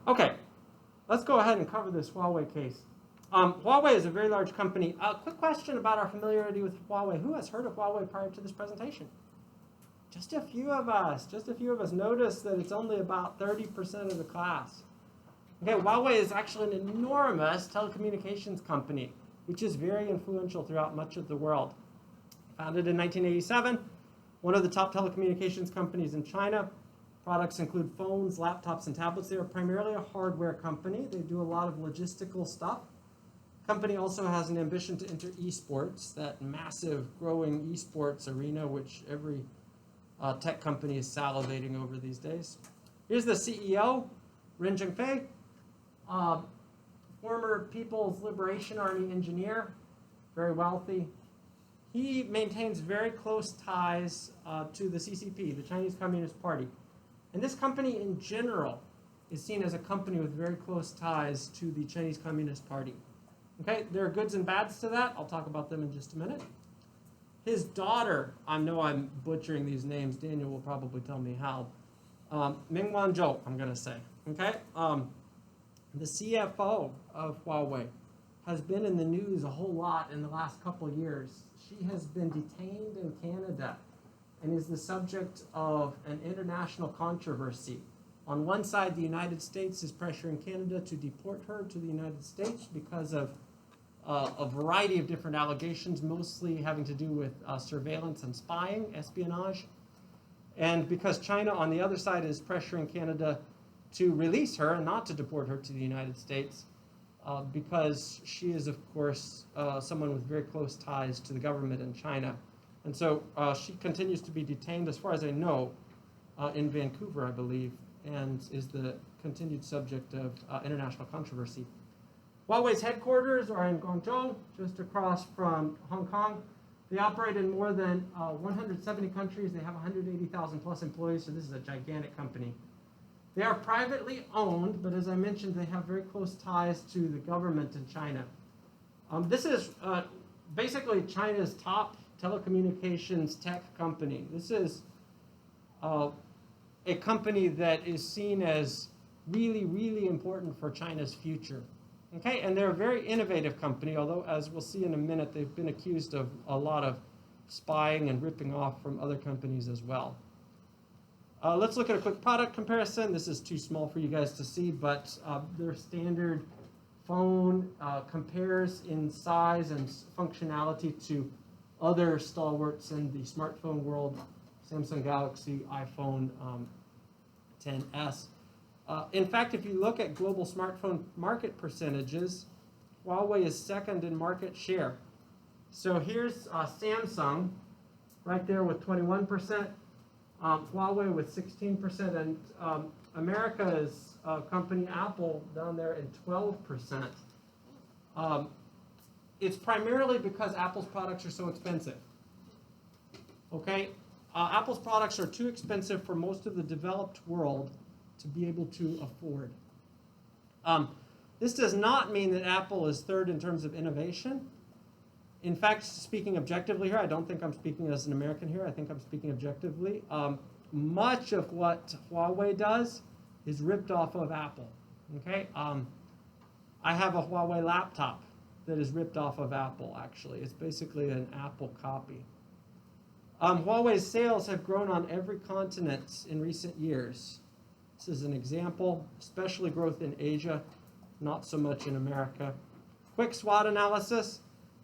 Okay, let's go ahead and cover this Huawei case. Huawei is a very large company. Quick question about our familiarity with Huawei. Who has heard of Huawei prior to this presentation? Just a few of us. Just a few of us. Notice that it's only about 30% of the class. Okay, Huawei is actually an enormous telecommunications company, which is very influential throughout much of the world. Founded in 1987, one of the top telecommunications companies in China. Products include phones, laptops, and tablets. They are primarily a hardware company. They do a lot of logistical stuff. The company also has an ambition to enter esports, that massive growing esports arena, which every tech company is salivating over these days. Here's the CEO, Ren Zhengfei, former People's Liberation Army engineer, very wealthy. He maintains very close ties to the CCP, the Chinese Communist Party. And this company in general is seen as a company with very close ties to the Chinese Communist Party. Okay, there are goods and bads to that. I'll talk about them in just a minute. His daughter, I know I'm butchering these names. Daniel will probably tell me how. Meng Wanzhou, I'm going to say. Okay, the CFO of Huawei has been in the news a whole lot in the last couple years. She has been detained in Canada and is the subject of an international controversy. On one side, the United States is pressuring Canada to deport her to the United States because of a variety of different allegations, mostly having to do with surveillance and spying, espionage. And because China, on the other side, is pressuring Canada to release her and not to deport her to the United States, because she is, of course, someone with very close ties to the government in China. And so she continues to be detained, as far as I know, in Vancouver, I believe, and is the continued subject of international controversy. Huawei's headquarters are in Guangzhou, just across from Hong Kong. They operate in more than 170 countries. They have 180,000 plus employees, so this is a gigantic company. They are privately owned, but as I mentioned, they have very close ties to the government in China. This is basically China's top telecommunications tech company. This is a company that is seen as really, really important for China's future. Okay, and they're a very innovative company, although as we'll see in a minute, they've been accused of a lot of spying and ripping off from other companies as well. Let's look at a quick product comparison. This is too small for you guys to see, but their standard phone compares in size and functionality to other stalwarts in the smartphone world, Samsung Galaxy, iPhone XS. In fact, if you look at global smartphone market percentages, Huawei is second in market share. So here's Samsung right there with 21%, Huawei with 16%, and America's company Apple down there at 12%. It's primarily because Apple's products are so expensive. Okay, Apple's products are too expensive for most of the developed world to be able to afford. This does not mean that Apple is third in terms of innovation. In fact, speaking objectively here, I don't think I'm speaking as an American here. I think I'm speaking objectively. Much of what Huawei does is ripped off of Apple. Okay, I have a Huawei laptop that is ripped off of Apple, actually. It's basically an Apple copy. Huawei's sales have grown on every continent in recent years. This is an example, especially growth in Asia, not so much in America. Quick SWOT analysis.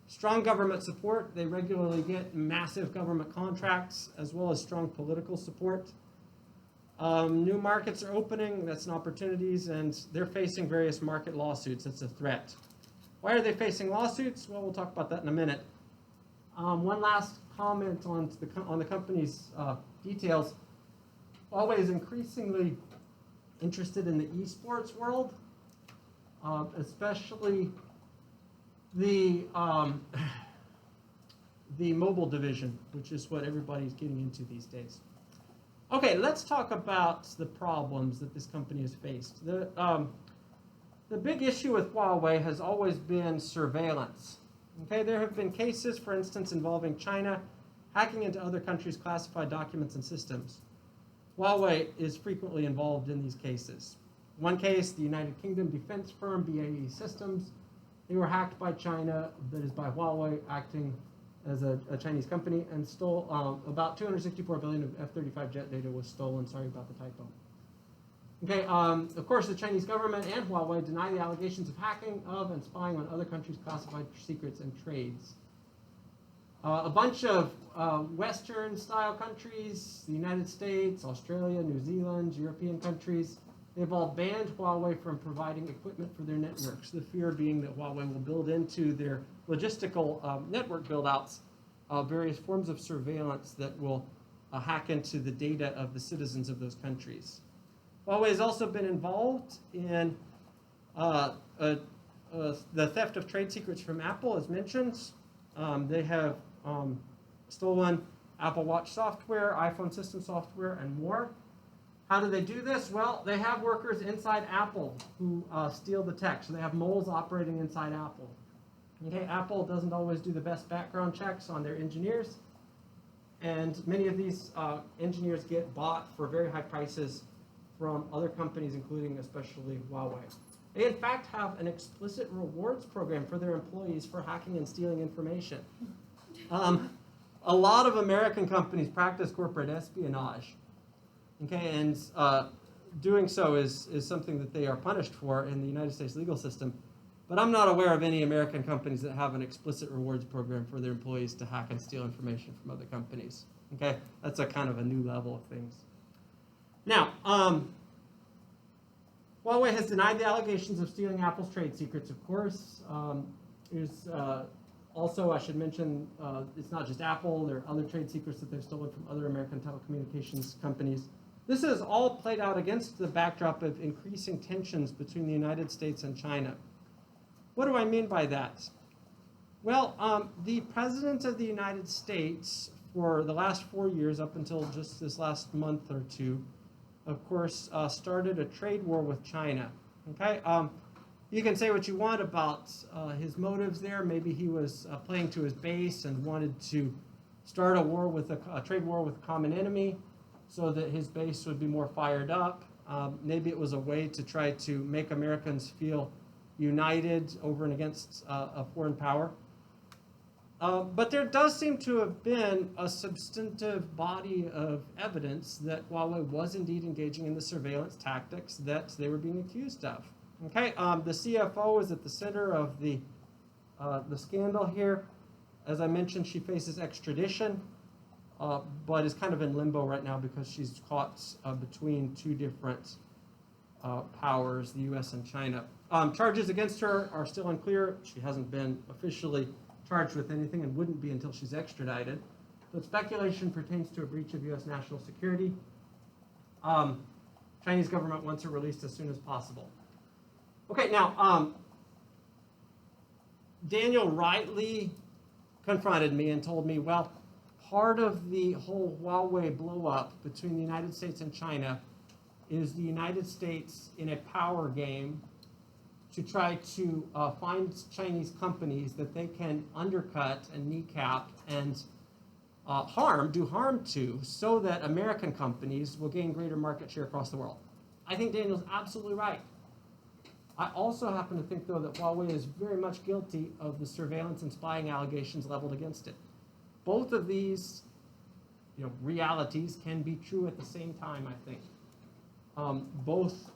Strong government support. They regularly get massive government contracts as well as strong political support. New markets are opening. That's an opportunities, and they're facing various market lawsuits. That's a threat. Why are they facing lawsuits? Well, we'll talk about that in a minute. One last comment on the company's details. Huawei is increasingly interested in the esports world, especially the mobile division, which is what everybody's getting into these days. Okay, let's talk about the problems that this company has faced. The big issue with Huawei has always been surveillance. Okay, there have been cases, for instance, involving China hacking into other countries' classified documents and systems. Huawei is frequently involved in these cases. One case, the United Kingdom defense firm BAE Systems, they were hacked by China, that is by Huawei acting as a Chinese company, and stole about 264 billion of F-35 jet data was stolen. Sorry about the typo. Okay, of course, the Chinese government and Huawei deny the allegations of hacking of and spying on other countries' classified secrets and trades. A bunch of Western-style countries, the United States, Australia, New Zealand, European countries, they've all banned Huawei from providing equipment for their networks, the fear being that Huawei will build into their logistical network build-outs various forms of surveillance that will hack into the data of the citizens of those countries. Huawei has also been involved in the theft of trade secrets from Apple, as mentioned. They have stolen Apple Watch software, iPhone system software, and more. How do they do this? Well, they have workers inside Apple who steal the tech. So they have moles operating inside Apple. Okay, Apple doesn't always do the best background checks on their engineers. And many of these engineers get bought for very high prices from other companies, including especially Huawei. They, in fact, have an explicit rewards program for their employees for hacking and stealing information. A lot of American companies practice corporate espionage. Okay, and doing so is something that they are punished for in the United States legal system. But I'm not aware of any American companies that have an explicit rewards program for their employees to hack and steal information from other companies. Okay, that's a kind of a new level of things. Now, Huawei has denied the allegations of stealing Apple's trade secrets, of course. Also, I should mention, it's not just Apple. There are other trade secrets that they've stolen from other American telecommunications companies. This is all played out against the backdrop of increasing tensions between the United States and China. What do I mean by that? Well, the President of the United States, for the last 4 years, up until just this last month or two, of course, started a trade war with China. Okay, you can say what you want about his motives there. Maybe he was playing to his base and wanted to start a war with a trade war with a common enemy, so that his base would be more fired up. Maybe it was a way to try to make Americans feel united over and against a foreign power. But there does seem to have been a substantive body of evidence that Huawei was indeed engaging in the surveillance tactics that they were being accused of. Okay, the CFO is at the center of the scandal here. As I mentioned, she faces extradition, but is kind of in limbo right now because she's caught between two different powers, the U.S. and China. Charges against her are still unclear. She hasn't been officially charged with anything and wouldn't be until she's extradited. But speculation pertains to a breach of U.S. national security. Chinese government wants her released as soon as possible. Okay, now, Daniel rightly confronted me and told me, well, part of the whole Huawei blow-up between the United States and China is the United States in a power game to try to find Chinese companies that they can undercut and kneecap and do harm to, so that American companies will gain greater market share across the world. I think Daniel's absolutely right. I also happen to think, though, that Huawei is very much guilty of the surveillance and spying allegations leveled against it. Both of these, realities can be true at the same time, I think. Both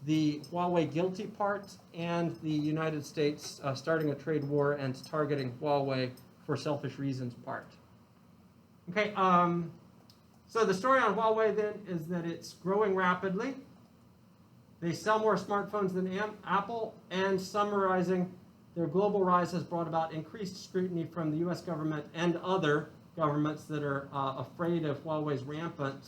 the Huawei guilty part and the United States starting a trade war and targeting Huawei for selfish reasons part. Okay, so the story on Huawei then is that it's growing rapidly. They sell more smartphones than Apple, and summarizing, their global rise has brought about increased scrutiny from the U.S. government and other governments that are afraid of Huawei's rampant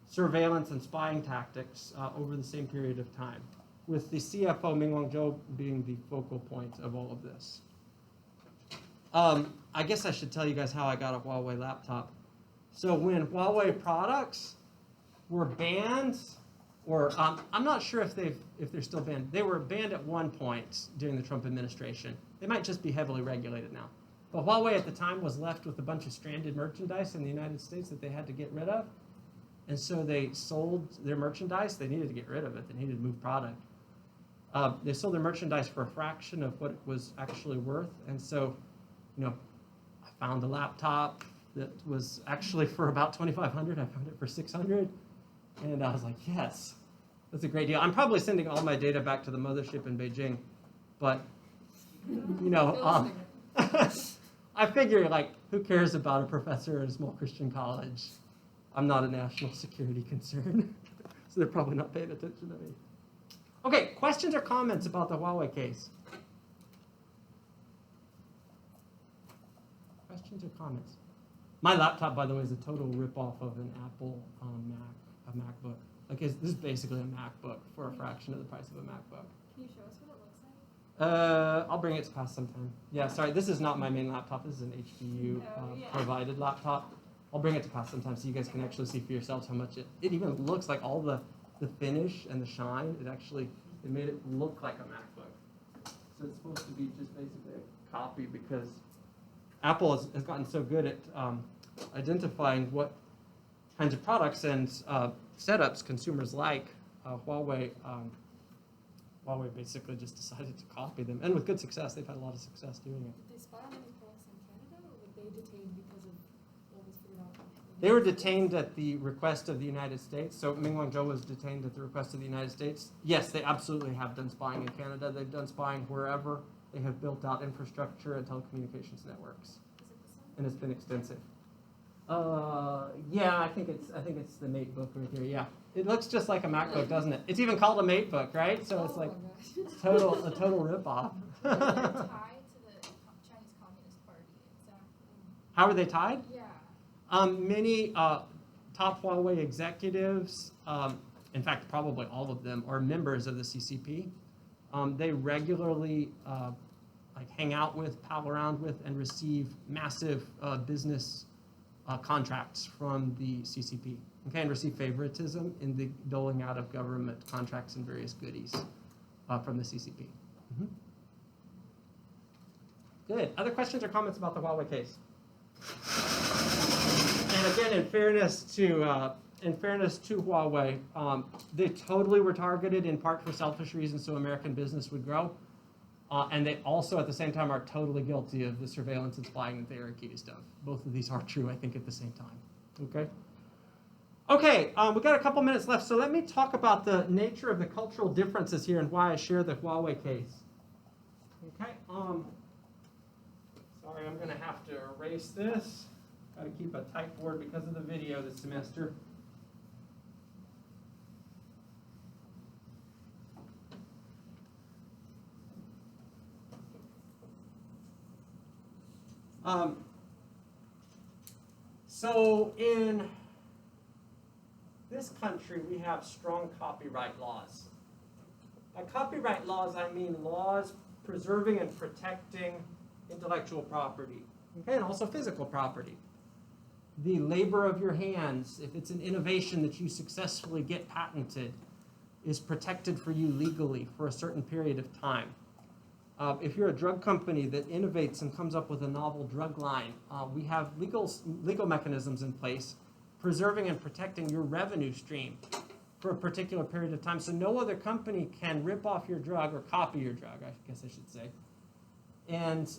surveillance and spying tactics over the same period of time, with the CFO, Ming-Wang Zhou, being the focal point of all of this. I guess I should tell you guys how I got a Huawei laptop. So when Huawei products were banned, or I'm not sure if they're still banned. They were banned at one point during the Trump administration. They might just be heavily regulated now. But Huawei at the time was left with a bunch of stranded merchandise in the United States that they had to get rid of. And so they sold their merchandise. They needed to get rid of it. They needed to move product. They sold their merchandise for a fraction of what it was actually worth. And so, I found a laptop that was actually for about $2,500. I found it for $600. And I was like, yes, that's a great deal. I'm probably sending all my data back to the mothership in Beijing. But, I figure, who cares about a professor at a small Christian college? I'm not a national security concern. So they're probably not paying attention to me. Okay, questions or comments about the Huawei case? Questions or comments? My laptop, by the way, is a total ripoff of an Apple MacBook. This is basically a MacBook for a fraction of the price of a MacBook. Can you show us what it looks like? I'll bring it to class sometime. Yeah, sorry, this is not my main laptop. This is an HPU provided laptop. I'll bring it to class sometime so you guys can actually see for yourselves how much it even looks like. All the finish and the shine, it made it look like a MacBook. So it's supposed to be just basically a copy because Apple has gotten so good at identifying what kinds of products and setups consumers like. Huawei basically just decided to copy them, and with good success. They've had a lot of success doing it. Did they spy on any products in Canada, or were they detained because of what was figured out? They were detained at the request of the United States. So Ming Wanzhou was detained at the request of the United States. Yes, they absolutely have done spying in Canada. They've done spying wherever they have built out infrastructure and telecommunications networks. Is it the same? And it's been extensive. Yeah, I think it's the MateBook right here. Yeah, it looks just like a MacBook, doesn't it? It's even called a MateBook, right? So it's like a total ripoff. They're tied to the Chinese Communist Party, exactly. How are they tied? Yeah. Many top Huawei executives, in fact, probably all of them, are members of the CCP. They regularly hang out with, pal around with, and receive massive business contracts from the CCP. Okay, and receive favoritism in the doling out of government contracts and various goodies from the CCP. Mm-hmm. Good. Other questions or comments about the Huawei case? And again, in fairness to Huawei, they totally were targeted in part for selfish reasons, so American business would grow. And they also, at the same time, are totally guilty of the surveillance and spying that they are accused of. Both of these are true, I think, at the same time. Okay? Okay, we've got a couple minutes left, so let me talk about the nature of the cultural differences here and why I share the Huawei case. Okay, sorry, I'm going to have to erase this. Got to keep a tight board because of the video this semester. So in this country, we have strong copyright laws. By copyright laws, I mean laws preserving and protecting intellectual property, okay, and also physical property. The labor of your hands, if it's an innovation that you successfully get patented, is protected for you legally for a certain period of time. If you're a drug company that innovates and comes up with a novel drug line, we have legal mechanisms in place preserving and protecting your revenue stream for a particular period of time. So no other company can rip off your drug or copy your drug, I guess I should say, and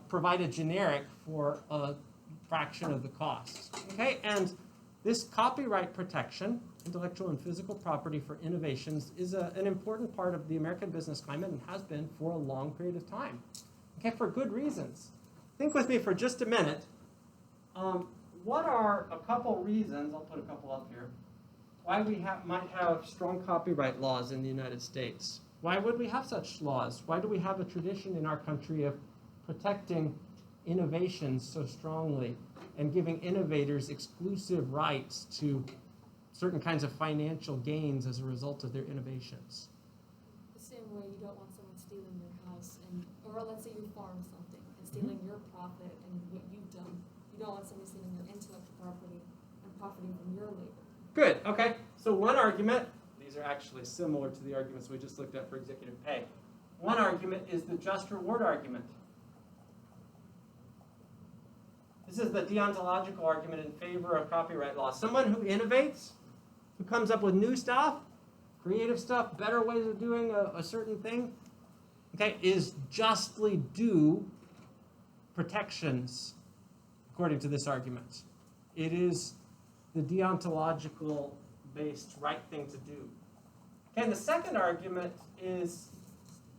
provide a generic for a fraction of the cost. Okay, and this copyright protection, intellectual and physical property for innovations, is an important part of the American business climate and has been for a long period of time. Okay, for good reasons. Think with me for just a minute. What are a couple reasons, I'll put a couple up here, why we might have strong copyright laws in the United States? Why would we have such laws? Why do we have a tradition in our country of protecting innovations so strongly and giving innovators exclusive rights to certain kinds of financial gains as a result of their innovations? The same way you don't want someone stealing your house, or let's say you farm something and stealing your profit and what you've done. You don't want someone stealing your intellectual property and profiting from your labor. Good, okay. So one argument, these are actually similar to the arguments we just looked at for executive pay. One argument is the just reward argument. This is the deontological argument in favor of copyright law. Someone who innovates who comes up with new stuff, creative stuff, better ways of doing a certain thing, okay, is justly due protections, according to this argument. It is the deontological based right thing to do. Okay, and the second argument is,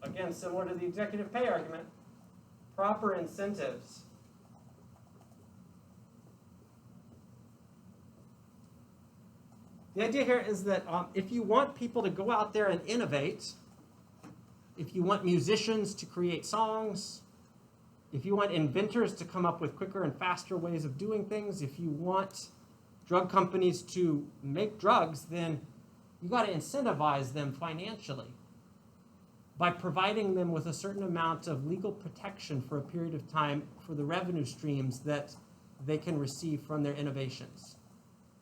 again, similar to the executive pay argument, proper incentives. The idea here is that if you want people to go out there and innovate, if you want musicians to create songs, if you want inventors to come up with quicker and faster ways of doing things, if you want drug companies to make drugs, then you got to incentivize them financially by providing them with a certain amount of legal protection for a period of time for the revenue streams that they can receive from their innovations.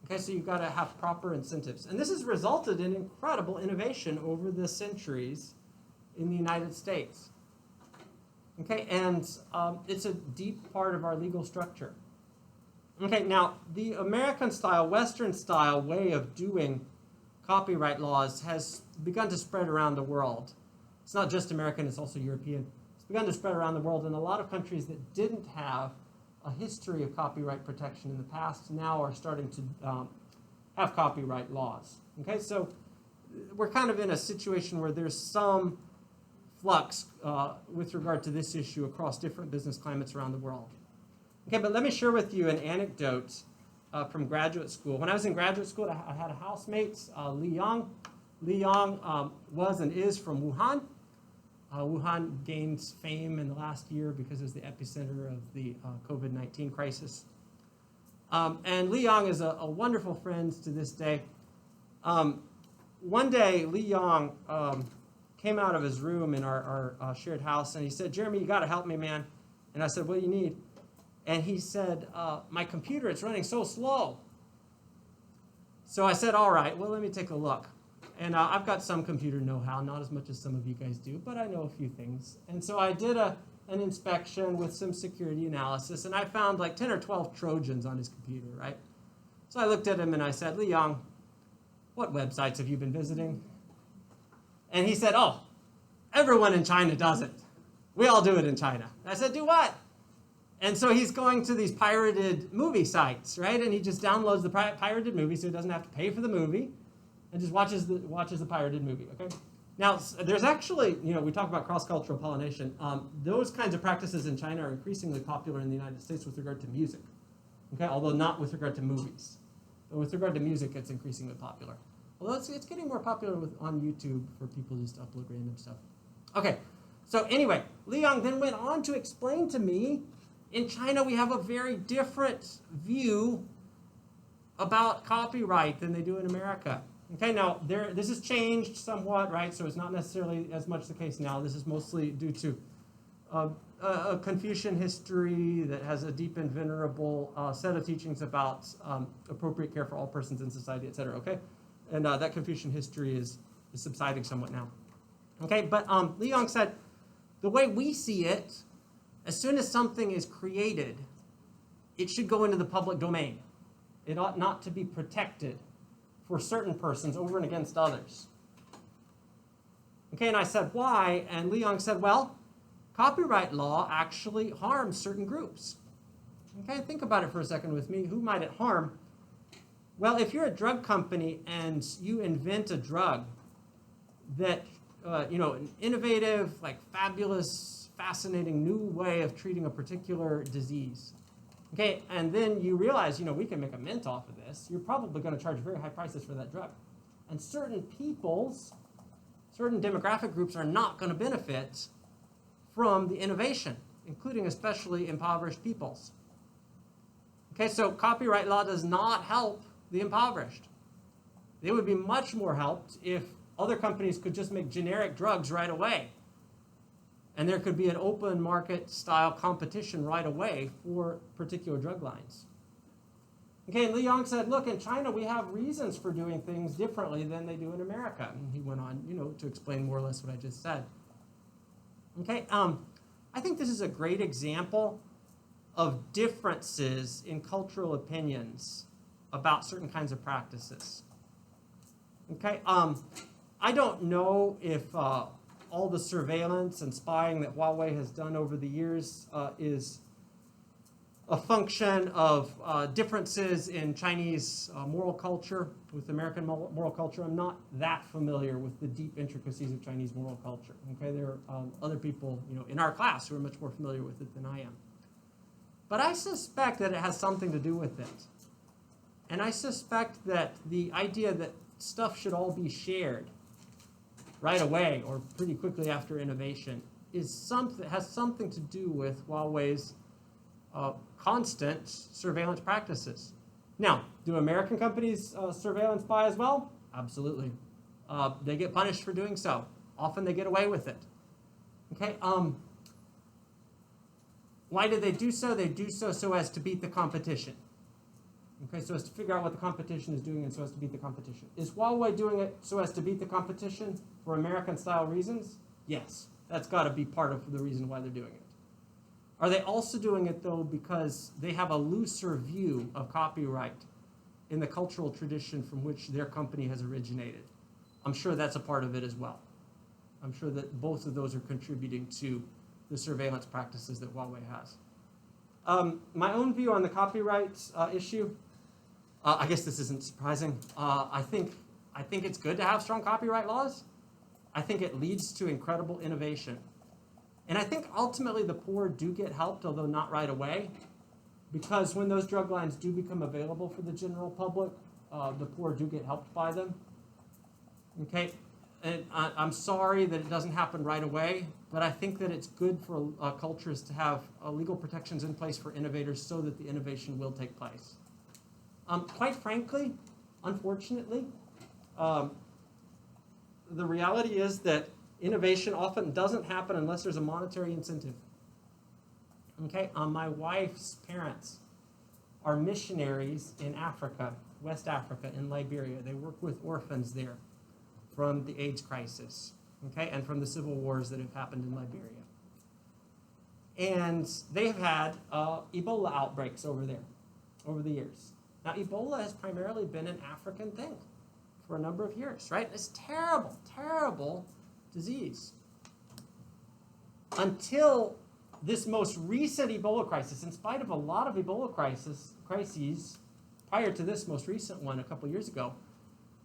Okay, so you've got to have proper incentives. And this has resulted in incredible innovation over the centuries in the United States. Okay, and it's a deep part of our legal structure. Okay, now the American style, Western style way of doing copyright laws has begun to spread around the world. It's not just American, it's also European. It's begun to spread around the world, and a lot of countries that didn't have a history of copyright protection in the past now are starting to have copyright laws. Okay, so we're kind of in a situation where there's some flux with regard to this issue across different business climates around the world. Okay, but let me share with you an anecdote from graduate school. When I was in graduate school, I had a housemate, Li Yang. Li Yang was and is from Wuhan. Wuhan gained fame in the last year because it was the epicenter of the COVID-19 crisis. And Li Yang is a wonderful friend to this day. One day, Li Yang came out of his room in our shared house, and he said, "Jeremy, you got to help me, man." And I said, "What do you need?" And he said, "My computer, it's running so slow." So I said, "All right, well, let me take a look." And I've got some computer know-how, not as much as some of you guys do, but I know a few things. And so I did an inspection with some security analysis, and I found like 10 or 12 Trojans on his computer, right? So I looked at him and I said, "Li Yang, what websites have you been visiting?" And he said, "Oh, everyone in China does it. We all do it in China." I said, "Do what?" And so he's going to these pirated movie sites, right? And he just downloads the pirated movie so he doesn't have to pay for the movie and just watches the pirated movie, okay? Now, there's actually, we talk about cross-cultural pollination. Those kinds of practices in China are increasingly popular in the United States with regard to music, okay? Although not with regard to movies. But with regard to music, it's increasingly popular. Although it's getting more popular on YouTube for people just to upload random stuff. Okay, so anyway, Li Yang then went on to explain to me, in China we have a very different view about copyright than they do in America. Okay, now this has changed somewhat, right? So it's not necessarily as much the case now. This is mostly due to a Confucian history that has a deep and venerable set of teachings about appropriate care for all persons in society, etc. Okay, and that Confucian history is subsiding somewhat now. Okay, but Li Yang said, the way we see it, as soon as something is created, it should go into the public domain. It ought not to be protected for certain persons over and against others. Okay, and I said, why? And Li Yang said, well, copyright law actually harms certain groups. Okay, think about it for a second with me. Who might it harm? Well, if you're a drug company and you invent a drug that, an innovative, fabulous, fascinating new way of treating a particular disease, okay, and then you realize, we can make a mint off of this, you're probably going to charge very high prices for that drug. And certain demographic groups are not going to benefit from the innovation, including especially impoverished peoples. Okay, so copyright law does not help the impoverished. They would be much more helped if other companies could just make generic drugs right away. And there could be an open market style competition right away for particular drug lines. Okay, and Li Yang said, look, in China we have reasons for doing things differently than they do in America. And he went on, to explain more or less what I just said. Okay, I think this is a great example of differences in cultural opinions about certain kinds of practices. Okay, I don't know if all the surveillance and spying that Huawei has done over the years is a function of differences in Chinese moral culture with American moral culture. I'm not that familiar with the deep intricacies of Chinese moral culture. Okay, there are other people, in our class who are much more familiar with it than I am. But I suspect that it has something to do with it. And I suspect that the idea that stuff should all be shared right away or pretty quickly after innovation has something to do with Huawei's constant surveillance practices. Now, do American companies surveillance spy as well? Absolutely. They get punished for doing so. Often they get away with it. Okay. Why do they do so? They do so as to beat the competition. Okay, so as to figure out what the competition is doing and so as to beat the competition. Is Huawei doing it so as to beat the competition for American-style reasons? Yes, that's got to be part of the reason why they're doing it. Are they also doing it, though, because they have a looser view of copyright in the cultural tradition from which their company has originated? I'm sure that's a part of it as well. I'm sure that both of those are contributing to the surveillance practices that Huawei has. My own view on the copyright issue, I guess this isn't surprising. I think it's good to have strong copyright laws. I think it leads to incredible innovation. And I think ultimately the poor do get helped, although not right away, because when those drug lines do become available for the general public, the poor do get helped by them. Okay, and I'm sorry that it doesn't happen right away, but I think that it's good for cultures to have legal protections in place for innovators so that the innovation will take place. Quite frankly, unfortunately, the reality is that innovation often doesn't happen unless there's a monetary incentive. Okay, my wife's parents are missionaries in Africa, West Africa, in Liberia. They work with orphans there from the AIDS crisis, okay, and from the civil wars that have happened in Liberia. And they have had Ebola outbreaks over there, over the years. Now, Ebola has primarily been an African thing for a number of years, right? It's terrible, terrible disease. Until this most recent Ebola crisis, in spite of a lot of Ebola crises prior to this most recent one a couple years ago,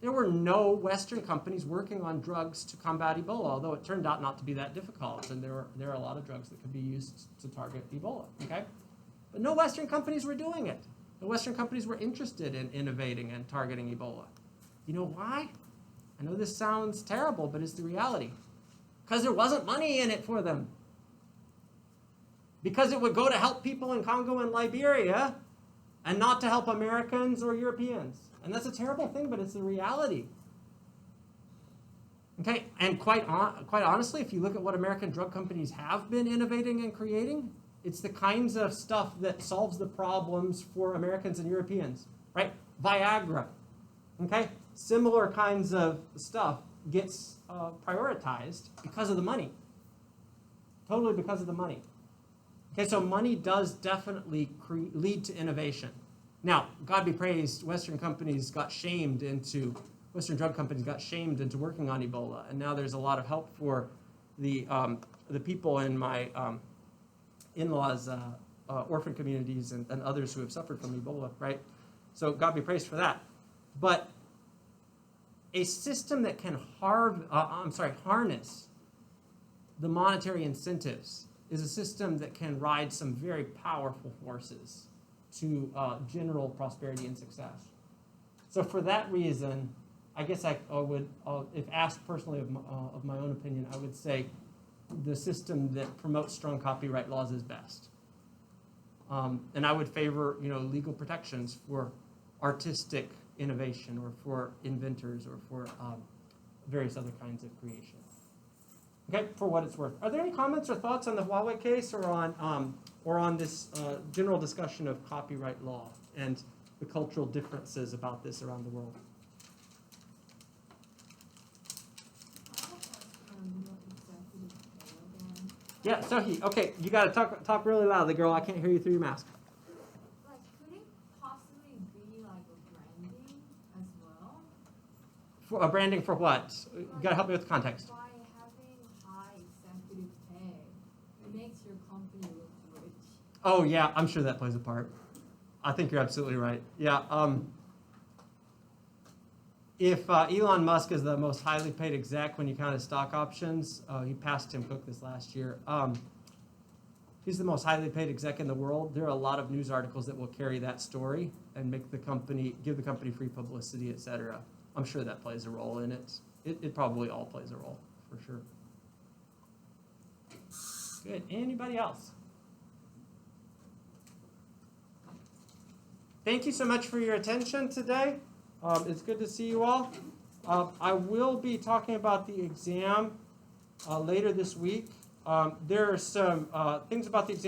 there were no Western companies working on drugs to combat Ebola, although it turned out not to be that difficult, and there are a lot of drugs that could be used to target Ebola, okay? But no Western companies were doing it. The Western companies were interested in innovating and targeting Ebola. You know why? I know this sounds terrible, but it's the reality. Because there wasn't money in it for them. Because it would go to help people in Congo and Liberia and not to help Americans or Europeans. And that's a terrible thing, but it's the reality. Okay, and quite honestly, if you look at what American drug companies have been innovating and creating, it's the kinds of stuff that solves the problems for Americans and Europeans, right? Viagra, okay? Similar kinds of stuff gets prioritized because of the money. Totally because of the money. Okay, so money does definitely lead to innovation. Now, God be praised, Western drug companies got shamed into working on Ebola, and now there's a lot of help for the people in my in-laws' orphan communities and others who have suffered from Ebola, right? So God be praised for that. But a system that can harness the monetary incentives is a system that can ride some very powerful forces to general prosperity and success. So for that reason, I guess I would, if asked personally of my own opinion, I would say the system that promotes strong copyright laws is best. And I would favor, legal protections for artistic innovation or for inventors or for various other kinds of creation. Okay, for what it's worth. Are there any comments or thoughts on the Huawei case or on this general discussion of copyright law and the cultural differences about this around the world? Yeah, Sohi. Okay, you got to talk really loudly, girl. I can't hear you through your mask. Like, could it possibly be like a branding as well? For, branding for what? You got to help me with context. By having high executive pay, it makes your company look rich. Oh yeah, I'm sure that plays a part. I think you're absolutely right. Yeah. If Elon Musk is the most highly paid exec when you count his stock options, he passed Tim Cook this last year. He's the most highly paid exec in the world. There are a lot of news articles that will carry that story and make the company, give the company free publicity, et cetera. I'm sure that plays a role in it. It probably all plays a role, for sure. Good. Anybody else? Thank you so much for your attention today. It's good to see you all. I will be talking about the exam later this week. There are some things about the exam